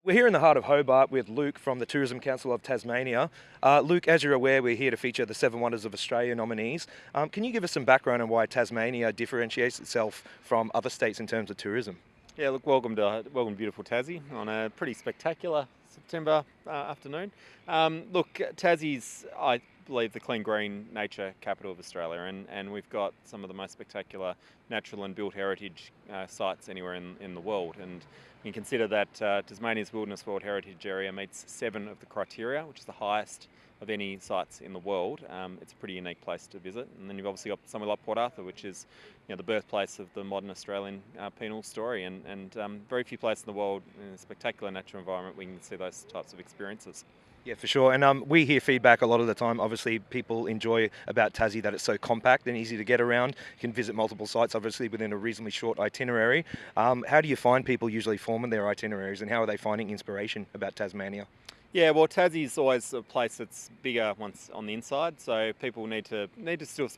We're here in the heart of Hobart with Luke from the Tourism Council of Tasmania. Luke, as you're aware, we're here to feature the Seven Wonders of Australia nominees. Can you give us some background on why Tasmania differentiates itself from other states in terms of tourism? Yeah, look, welcome to beautiful Tassie on a pretty spectacular September afternoon. Look, Tassie's, I believe, the clean green nature capital of Australia, and we've got some of the most spectacular natural and built heritage sites anywhere in the world. And you consider that Tasmania's Wilderness World Heritage Area meets 7 of the criteria, which is the highest of any sites in the world. It's a pretty unique place to visit. And then you've obviously got somewhere like Port Arthur, which is the birthplace of the modern Australian penal story, and very few places in the world in a spectacular natural environment we can see those types of experiences. Yeah, for sure. And we hear feedback a lot of the time. Obviously, people enjoy about Tassie that it's so compact and easy to get around. You can visit multiple sites, obviously, within a reasonably short itinerary. How do you find people usually forming their itineraries, and how are they finding inspiration about Tasmania? Yeah, well, Tassie's always a place that's bigger once on the inside, so people need to still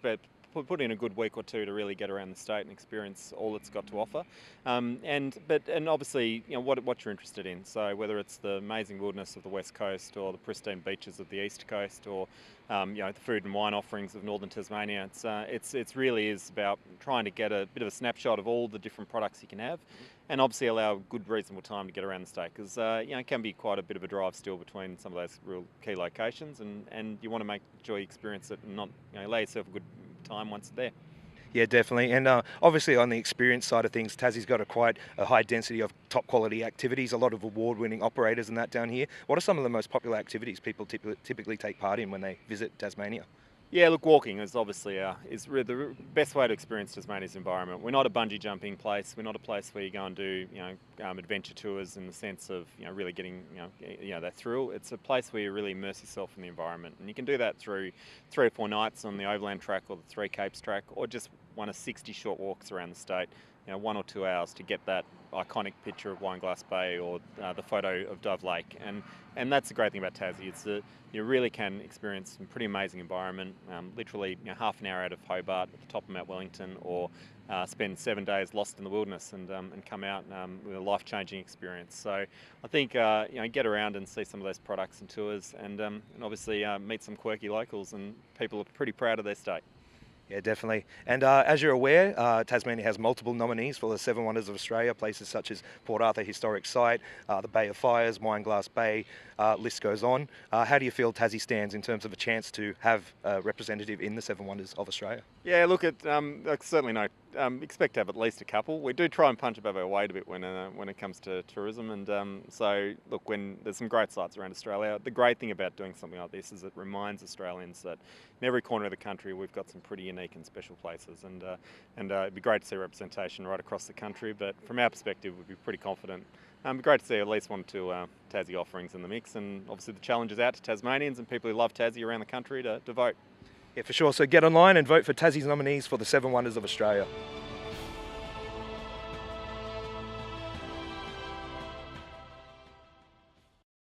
put in a good week or two to really get around the state and experience all it's got to offer. And obviously, what you're interested in. So whether it's the amazing wilderness of the west coast, or the pristine beaches of the east coast, or the food and wine offerings of northern Tasmania, it's really is about trying to get a bit of a snapshot of all the different products you can have, and obviously allow a good reasonable time to get around the state, because it can be quite a bit of a drive still between some of those real key locations, and you want to make sure you experience it and not allow yourself a good time once there. Yeah, definitely. And obviously, on the experience side of things, Tassie's got quite a high density of top quality activities, a lot of award winning operators and that down here. What are some of the most popular activities people typically take part in when they visit Tasmania? Yeah, look, walking is obviously the best way to experience Tasmania's environment. We're not a bungee jumping place. We're not a place where you go and do adventure tours in the sense of really getting that thrill. It's a place where you really immerse yourself in the environment, and you can do that through 3 or 4 nights on the Overland Track or the Three Capes Track, or just one of 60 short walks around the state. 1 or 2 hours to get that iconic picture of Wineglass Bay, or the photo of Dove Lake, and that's the great thing about Tassie. It's that you really can experience some pretty amazing environment. Literally, half an hour out of Hobart at the top of Mount Wellington, or spend 7 days lost in the wilderness and come out with a life-changing experience. So I think get around and see some of those products and tours, and obviously meet some quirky locals, and people are pretty proud of their state. Yeah, definitely. And as you're aware, Tasmania has multiple nominees for the Seven Wonders of Australia, places such as Port Arthur Historic Site, the Bay of Fires, Wineglass Bay, list goes on. How do you feel Tassie stands in terms of a chance to have a representative in the Seven Wonders of Australia? Yeah, look, certainly no. Expect to have at least a couple. We do try and punch above our weight a bit when it comes to tourism, and so look, when there's some great sites around Australia. The great thing about doing something like this is it reminds Australians that in every corner of the country we've got some pretty unique and special places, and it'd be great to see representation right across the country. But from our perspective, we'd be pretty confident. It'd be great to see at least 1 or 2 Tassie offerings in the mix, and obviously the challenge is out to Tasmanians and people who love Tassie around the country to vote. Yeah, for sure. So get online and vote for Tassie's nominees for the Seven Wonders of Australia.